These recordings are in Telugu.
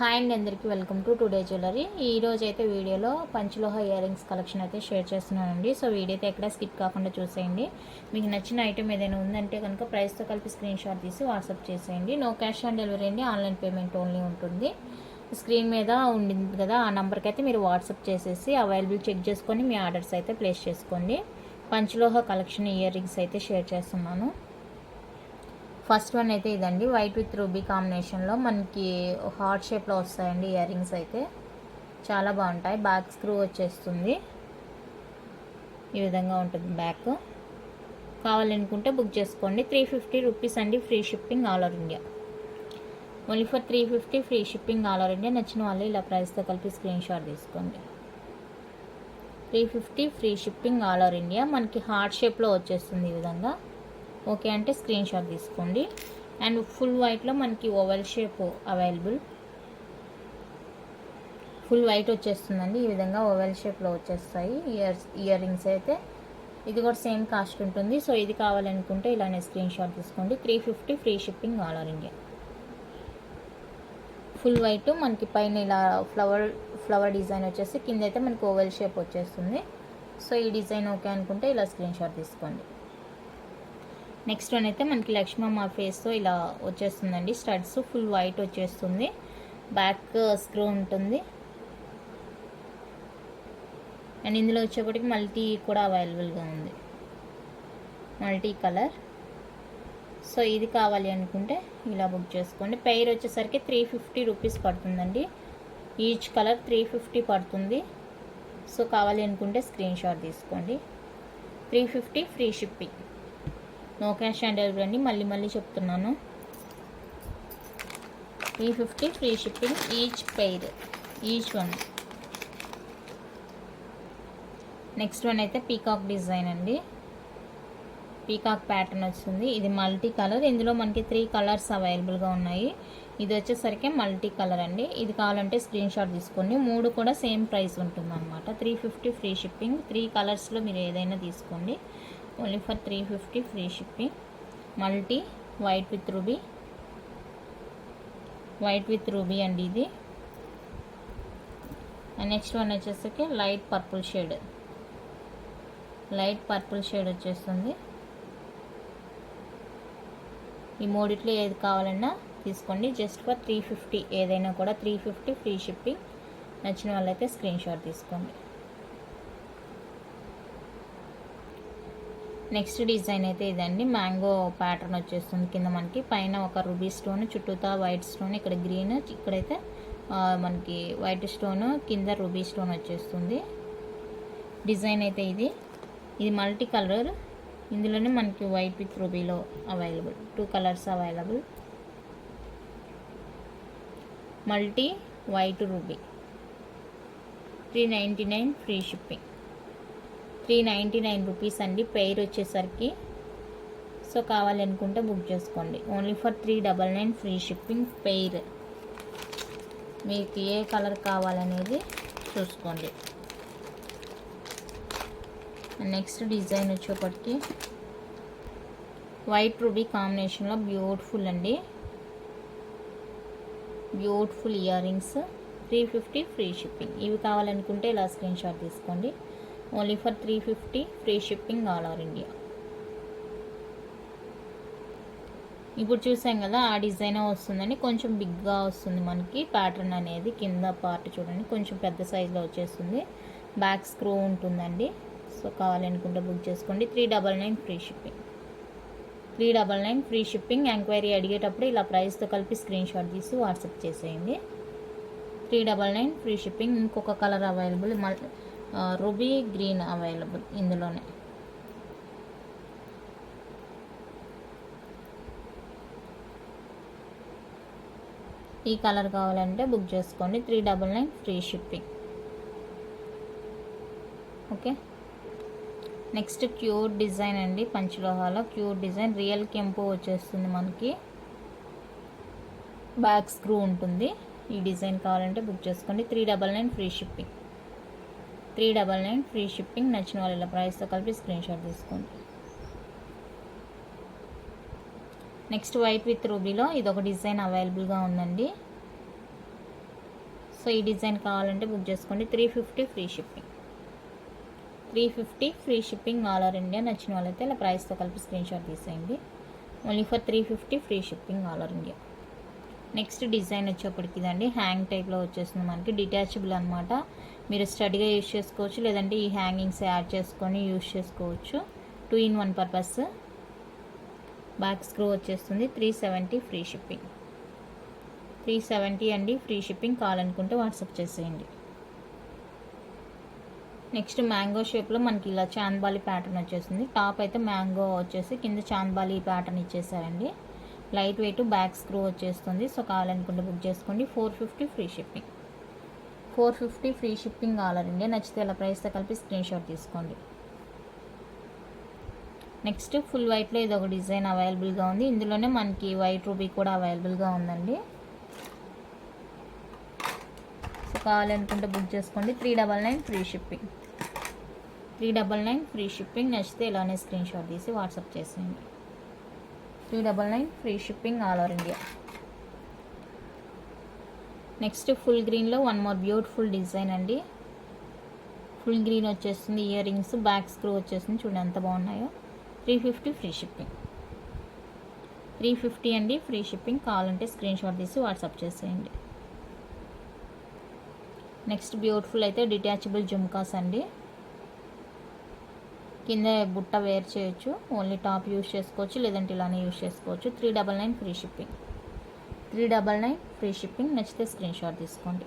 హాయ్ అండి, అందరికీ వెల్కమ్ టు టుడే జ్యువెలరీ. ఈ రోజు అయితే వీడియోలో పంచలోహ ఇయర్ రింగ్స్ కలెక్షన్ అయితే షేర్ చేస్తున్నానండి. సో వీడియో అయితే ఎక్కడ స్కిప్ కాకుండా చూసేయండి. మీకు నచ్చిన ఐటెం ఏదైనా ఉందంటే కనుక ప్రైస్తో కలిపి స్క్రీన్ షాట్ తీసి వాట్సాప్ చేసేయండి. నో క్యాష్ ఆన్ డెలివరీ అండి, ఆన్లైన్ పేమెంట్ ఓన్లీ ఉంటుంది. స్క్రీన్ మీద ఉండింది కదా, ఆ నెంబర్కి అయితే మీరు వాట్సాప్ చేసేసి అవైలబుల్ చెక్ చేసుకొని మీ ఆర్డర్స్ అయితే ప్లేస్ చేసుకోండి. పంచలోహ కలెక్షన్ ఇయర్ రింగ్స్ అయితే షేర్ చేస్తున్నాను. ఫస్ట్ వన్ అయితే ఇదండి, వైట్ విత్ రూబీ కాంబినేషన్లో మనకి హార్ట్ షేప్లో వస్తాయండి ఇయర్ రింగ్స్ అయితే చాలా బాగుంటాయి. బ్యాక్ స్క్రూ వచ్చేస్తుంది, ఈ విధంగా ఉంటుంది బ్యాక్. కావాలనుకుంటే బుక్ చేసుకోండి. 350 రూపీస్ అండి, free shipping all over India. Only for 350 free shipping all over India. నచ్చిన వాళ్ళు ఇలా ప్రైస్తో కలిపి స్క్రీన్ షాట్ తీసుకోండి. 350 free shipping all over India. మనకి హార్ట్ షేప్లో వచ్చేస్తుంది ఈ విధంగా. ఓకే అంటే స్క్రీన్ షాట్ తీసుకోండి. అండ్ ఫుల్ వైట్లో మనకి oval shape available. Full white వచ్చేస్తుందండి, ఈ విధంగా ఓవెల్ షేప్లో వచ్చేస్తాయి ఇయర్ రింగ్స్ అయితే. ఇది కూడా సేమ్ కాస్ట్ ఉంటుంది. సో ఇది కావాలనుకుంటే ఇలానే స్క్రీన్ షాట్ తీసుకోండి. 350 free shipping all over India. Full white మనకి పైన ఇలా ఫ్లవర్ డిజైన్ వచ్చేసి, కింద అయితే మనకి ఓవెల్ షేప్ వచ్చేస్తుంది. సో ఈ డిజైన్ ఓకే అనుకుంటే ఇలా స్క్రీన్ షాట్ తీసుకోండి. నెక్స్ట్ వన్ అయితే మనకి లక్ష్మమ్మ ఫేస్తో ఇలా వచ్చేస్తుందండి. స్టడ్స్ ఫుల్ వైట్ వచ్చేస్తుంది, బ్యాక్ స్క్రూ ఉంటుంది. అండ్ ఇందులో వచ్చేప్పటికి మల్టీ కూడా అవైలబుల్గా ఉంది, మల్టీ కలర్. సో ఇది కావాలి అనుకుంటే ఇలా బుక్ చేసుకోండి. పెయిర్ వచ్చేసరికి 350 రూపీస్ పడుతుందండి. ఈచ్ కలర్ 350 పడుతుంది. సో కావాలి అనుకుంటే స్క్రీన్ షాట్ తీసుకోండి. 350 free shipping, no cash on delivery అండి. మళ్ళీ చెప్తున్నాను, 350 free shipping each pair, each one. Next one అయితే పీకాక్ డిజైన్ అండి, పీకాక్ ప్యాటర్న్ వస్తుంది. ఇది మల్టీ కలర్. ఇందులో మనకి 3 కలర్స్ అవైలబుల్గా ఉన్నాయి. ఇది వచ్చేసరికి మల్టీ కలర్ అండి. ఇది కావాలంటే స్క్రీన్ షాట్ తీసుకోండి. 3 కూడా సేమ్ ప్రైస్ ఉంటుంది అనమాట. 350 ఫ్రీ షిప్పింగ్. 3 కలర్స్లో మీరు ఏదైనా తీసుకోండి. Only for 350 free shipping. Multi white with ruby అండి ఇది. అండ్ నెక్స్ట్ వన్ వచ్చేసరికి లైట్ పర్పుల్ షేడ్ వచ్చేస్తుంది. ఈ మూడిట్లో ఏది కావాలన్నా తీసుకోండి. జస్ట్ ఫర్ 350, ఏదైనా కూడా 350 ఫ్రీ షిప్పింగ్. నచ్చిన వాళ్ళైతే స్క్రీన్ షాట్ తీసుకోండి. నెక్స్ట్ డిజైన్ అయితే ఇదండి, మ్యాంగో ప్యాటర్న్ వచ్చేస్తుంది. కింద మనకి పైన ఒక రూబీ స్టోన్, చుట్టూతా వైట్ స్టోన్, ఇక్కడ గ్రీన్, ఇక్కడైతే మనకి వైట్ స్టోన్, కింద రూబీ స్టోన్ వచ్చేస్తుంది. డిజైన్ అయితే ఇది మల్టీ కలర్. ఇందులోనే మనకి వైట్ విత్ రూబీలో available, 2 colours available. Multi white ruby 399 free shipping. 399 rupees అండి పెయిర్ వచ్చేసరికి. సో కావాలనుకుంటే బుక్ చేసుకోండి. Only for 399 free shipping pair. మీకు ఏ కలర్ కావాలనేది చూసుకోండి. నెక్స్ట్ డిజైన్ వచ్చేప్పటికి వైట్ రూబీ కాంబినేషన్లో బ్యూటిఫుల్ అండి, beautiful ear rings. 350 free shipping. ఇవి కావాలనుకుంటే ఇలా స్క్రీన్ షాట్ తీసుకోండి. Only for 350 free shipping all over India. ఇప్పుడు చూసాం కదా, ఆ డిజైన్ వస్తుందండి. కొంచెం బిగ్గా వస్తుంది మనకి ప్యాటర్న్ అనేది. కింద పార్ట్ చూడండి, కొంచెం పెద్ద సైజులో వచ్చేస్తుంది. బ్యాక్ స్క్రూ ఉంటుందండి. సో కావాలనుకుంటే బుక్ చేసుకోండి. 399 free shipping. 399 free shipping. Enquiry అడిగేటప్పుడు ఇలా ప్రైస్తో కలిపి స్క్రీన్ షాట్ తీసి వాట్సాప్ చేసేయండి. 399 ఫ్రీ షిప్పింగ్. ఇంకొక colour available, ruby green available ఇందులోనే. ఈ కలర్ కావాలంటే బుక్ చేసుకోండి. 399 free shipping. Okay. Next cute design అండి, పంచలోహాలో క్యూట్ డిజైన్. రియల్ కెంపు వచ్చేస్తుంది మనకి, బ్యాక్ స్క్రూ ఉంటుంది. ఈ డిజైన్ కావాలంటే బుక్ చేసుకోండి. 399 ఫ్రీ షిప్పింగ్. 399 free shipping. నచ్చిన వాళ్ళ ప్రైస్తో కలిపి స్క్రీన్ షాట్ తీసుకోండి. నెక్స్ట్ వైట్ విత్ రూబీలో ఇదొక డిజైన్ అవైలబుల్గా ఉందండి. సో ఈ డిజైన్ కావాలంటే బుక్ చేసుకోండి. 350 free shipping. 350 free shipping all over India. నచ్చిన వాళ్ళైతే ఇలా ప్రైస్తో కలిపి స్క్రీన్ షాట్ తీసేయండి. Only for 350 free shipping all over India. Next design వచ్చేప్పటికి ఇదండి, హ్యాంగ్ టైప్లో వచ్చేస్తుంది మనకి. డిటాచబుల్ అనమాట. మీరు స్టడీగా యూజ్ చేసుకోవచ్చు, లేదంటే ఈ హ్యాంగింగ్స్ యాడ్ చేసుకొని యూజ్ చేసుకోవచ్చు. 2 in 1 పర్పస్. బ్యాక్ స్క్రూ వచ్చేస్తుంది. 370 ఫ్రీ షిప్పింగ్. 370 అండి ఫ్రీ షిప్పింగ్. కావాలనుకుంటే వాట్సాప్ చేసేయండి. నెక్స్ట్ మ్యాంగో షేప్లో మనకి ఇలా చాంద్బాలి ప్యాటర్న్ వచ్చేస్తుంది. టాప్ అయితే మ్యాంగో వచ్చేసి కింద చాంద్బాలి ప్యాటర్న్ ఇచ్చేసారండి. లైట్ వెయిట్, బ్యాక్ స్క్రూ వచ్చేస్తుంది. సో కావాలనుకుంటే బుక్ చేసుకోండి. 450 free shipping. 450 free shipping all over India. నచ్చితే ఇలా ప్రైస్తో కలిపి స్క్రీన్ షాట్ తీసుకోండి. నెక్స్ట్ ఫుల్ వైట్లో ఇది ఒక డిజైన్ అవైలబుల్గా ఉంది. ఇందులోనే మనకి వైట్ రూబీ కూడా అవైలబుల్గా ఉందండి. సో కావాలనుకుంటే బుక్ చేసుకోండి. 399 ఫ్రీ షిప్పింగ్. 399 free shipping. నచ్చితే ఇలానే స్క్రీన్ షాట్ తీసి వాట్సాప్ చేసేయండి. 399 free shipping all over India. Next full గ్రీన్లో వన్ మోర్ బ్యూటిఫుల్ డిజైన్ అండి. ఫుల్ గ్రీన్ వచ్చేస్తుంది. ఇయర్ రింగ్స్, బ్యాక్ స్క్రూ వచ్చేస్తుంది. చూడండి ఎంత బాగున్నాయో. 350 ఫ్రీ షిప్పింగ్. 350 అండి ఫ్రీ షిప్పింగ్. కావాలంటే స్క్రీన్ షాట్ తీసి వాట్సాప్ చేసేయండి. నెక్స్ట్ బ్యూటిఫుల్ అయితే డిటాచబుల్ జుమ్కాస్ అండి. కింద బుట్ట వేర్ చేయొచ్చు. ఓన్లీ టాప్ యూజ్ చేసుకోవచ్చు, లేదంటే ఇలానే యూజ్ చేసుకోవచ్చు. 399 ఫ్రీ షిప్పింగ్. 399 free shipping. నచ్చితే స్క్రీన్ షాట్ తీసుకోండి.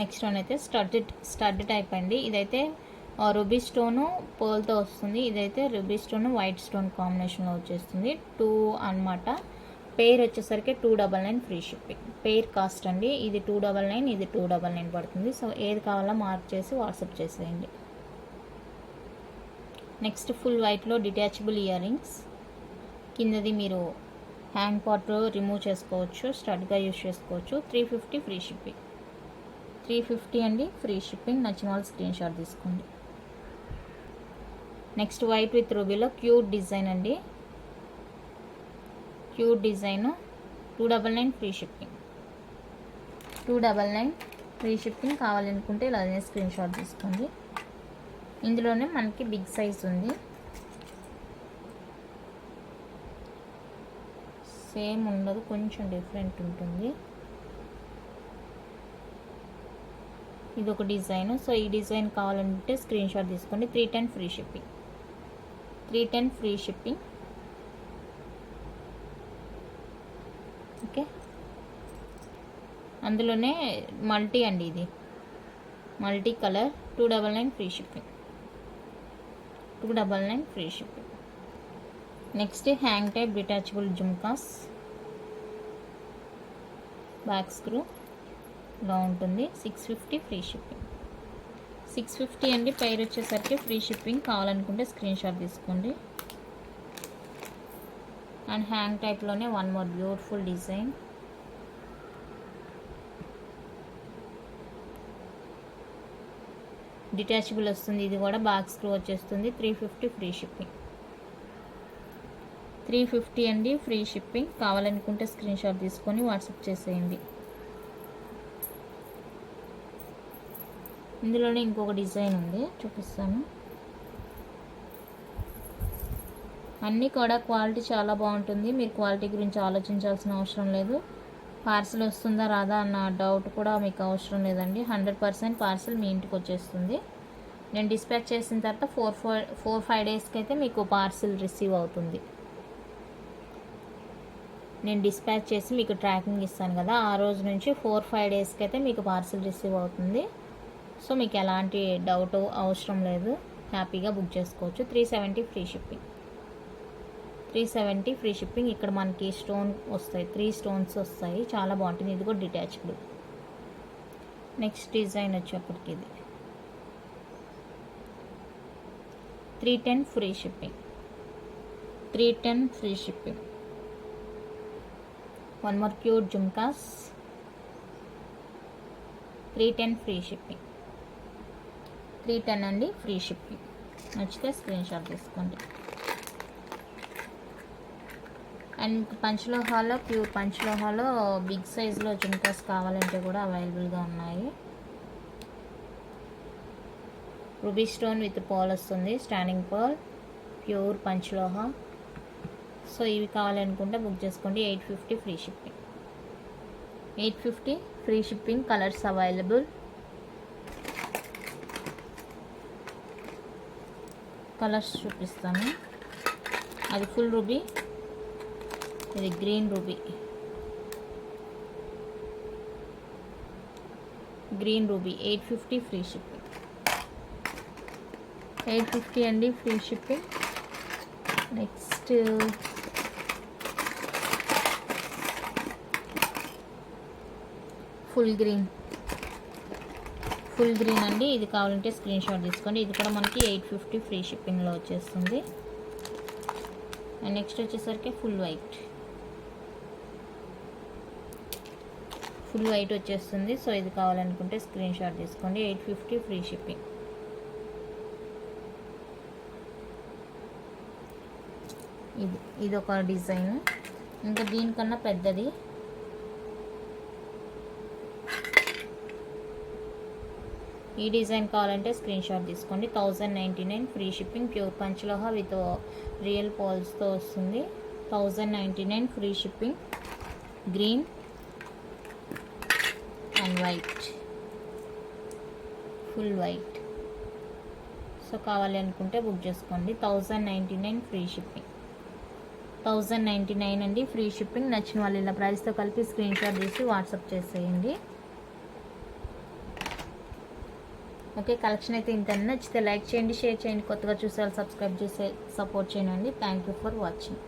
నెక్స్ట్ వన్ అయితే స్టడ్ టైప్ అండి. ఇదైతే రూబీ స్టోను పర్ల్తో వస్తుంది. ఇదైతే రూబీ స్టోన్ వైట్ స్టోన్ కాంబినేషన్లో వచ్చేస్తుంది. 2 అన్నమాట. పేర్ వచ్చేసరికి 299 ఫ్రీ షిప్పింగ్. పేర్ కాస్ట్ అండి. ఇది 299, ఇది 299 పడుతుంది. సో ఏది కావాలో మార్క్ చేసి వాట్సాప్ చేసేయండి. నెక్స్ట్ ఫుల్ వైట్లో డిటాచబుల్ ఇయర్ రింగ్స్. కిందది మీరు హ్యాంగ్ పాట్ రిమూవ్ చేసుకోవచ్చు, స్టడ్గా యూజ్ చేసుకోవచ్చు. 350 ఫ్రీ షిప్పింగ్. 350 అండి ఫ్రీ షిప్పింగ్. నచ్చిన వాళ్ళు స్క్రీన్ షాట్ తీసుకోండి. నెక్స్ట్ వైట్ విత్ రూబీలో క్యూట్ డిజైన్ అండి. Cute design. 299 free shipping. 299 free shipping. కావాలనుకుంటే ఇలానే స్క్రీన్ షాట్ తీసుకోండి. ఇందులోనే మనకి బిగ్ సైజ్ ఉంది. సేమ్ ఉండదు, కొంచెం డిఫరెంట్ ఉంటుంది. ఇది ఒక డిజైన్. సో ఈ డిజైన్ కావాలంటే స్క్రీన్ షాట్ తీసుకోండి. 310 free shipping. 310 free shipping. Okay, అందులోనే మల్టీ అండి, ఇది multi colour. 299 free shipping. 299 free shipping. Next hang type detachable jhumkas. Back screw ఇలా ఉంటుంది. 650 ఫ్రీ షిప్పింగ్. 650 అండి. పైర్ వచ్చేసరికి ఫ్రీ షిప్పింగ్. కావాలనుకుంటే స్క్రీన్ షాట్ తీసుకోండి. అండ్ హ్యాంగ్ టైప్లోనే one more beautiful design. Detachable వస్తుంది. ఇది కూడా బ్యాక్ స్క్రూ వచ్చేస్తుంది. 350 ఫ్రీ షిప్పింగ్. 350 అండి ఫ్రీ షిప్పింగ్. కావాలనుకుంటే స్క్రీన్ షాట్ తీసుకొని వాట్సాప్ చేసేయండి. ఇందులోనే ఇంకొక డిజైన్ ఉంది, చూపిస్తాను. అన్నీ కూడా క్వాలిటీ చాలా బాగుంటుంది. మీరు క్వాలిటీ గురించి ఆలోచించాల్సిన అవసరం లేదు. పార్సిల్ వస్తుందా రాదా అన్న డౌట్ కూడా మీకు అవసరం లేదండి. 100% పార్సిల్ మీ ఇంటికి వచ్చేస్తుంది. నేను డిస్పాచ్ చేసిన తర్వాత 4-5 డేస్కి అయితే మీకు పార్సిల్ రిసీవ్ అవుతుంది. నేను డిస్పాచ్ చేసి మీకు ట్రాకింగ్ ఇస్తాను కదా, ఆ రోజు నుంచి 4-5 డేస్కి అయితే మీకు పార్సిల్ రిసీవ్ అవుతుంది. సో మీకు ఎలాంటి డౌట్ అవసరం లేదు, హ్యాపీగా బుక్ చేసుకోవచ్చు. 370 ఫ్రీ షిప్పింగ్. 370 free shipping. ఇక్కడ మనకి స్టోన్ వస్తాయి, 3 స్టోన్స్ వస్తాయి. చాలా బాగుంటుంది. ఇది కూడా డిటాచబుల్. నెక్స్ట్ డిజైన్ వచ్చేప్పటికి ఇది 310 free shipping. 310 free shipping. One more cute jhumkas. 310 free shipping. 310 అండి ఫ్రీ షిప్పింగ్. నచ్చితే స్క్రీన్ షాట్ తీసుకోండి. అండ్ పంచలోహాలో ప్యూర్ పంచలోహాలో బిగ్ సైజులో జుంకాస్ కావాలంటే కూడా అవైలబుల్గా ఉన్నాయి. రూబీ స్టోన్ విత్ పర్ల్ వస్తుంది, స్టాండింగ్ పర్ల్, ప్యూర్ పంచలోహ. సో ఇవి కావాలనుకుంటే బుక్ చేసుకోండి. 850 free shipping. 850 free shipping. Colours available. Colours చూపిస్తాను. అది ఫుల్ రూబీ, ఇది green ruby. Green ruby 850 free shipping. 850 అండి free shipping. Next full green అండి. ఇది కావాలంటే స్క్రీన్ షాట్ తీసుకోండి. ఇది కూడా మనకి 850 ఫ్రీ షిప్పింగ్లో వచ్చేస్తుంది. అండ్ నెక్స్ట్ వచ్చేసరికి ఫుల్ వైట్ వచ్చేస్తుంది. సో ఇది కావాలనుకుంటే స్క్రీన్ షాట్ తీసుకోండి. 850 ఫ్రీ షిప్పింగ్. ఇది ఒక డిజైన్. ఇంకా దీనికన్నా పెద్దది. ఈ డిజైన్ కావాలంటే స్క్రీన్ షాట్ తీసుకోండి. 1099 ఫ్రీ షిప్పింగ్. ప్యూర్ పంచలోహ విత్ రియల్ పాల్స్తో వస్తుంది. 1099 free shipping. Green and white, full white. So కావాలి అనుకుంటే బుక్ చేసుకోండి. 1099 ఫ్రీ షిప్పింగ్. 1099 అండి ఫ్రీ షిప్పింగ్. నచ్చిన వాళ్ళు ఇలా ప్రైస్తో కలిపి స్క్రీన్ షాట్ తీసి వాట్సాప్ చేసేయండి. ఓకే, కలెక్షన్ అయితే ఇంత. నచ్చితే లైక్ చేయండి, షేర్ చేయండి. కొత్తగా చూసే వాళ్ళు సబ్స్క్రైబ్ చేసి సపోర్ట్ చేయండి. Thank you for watching.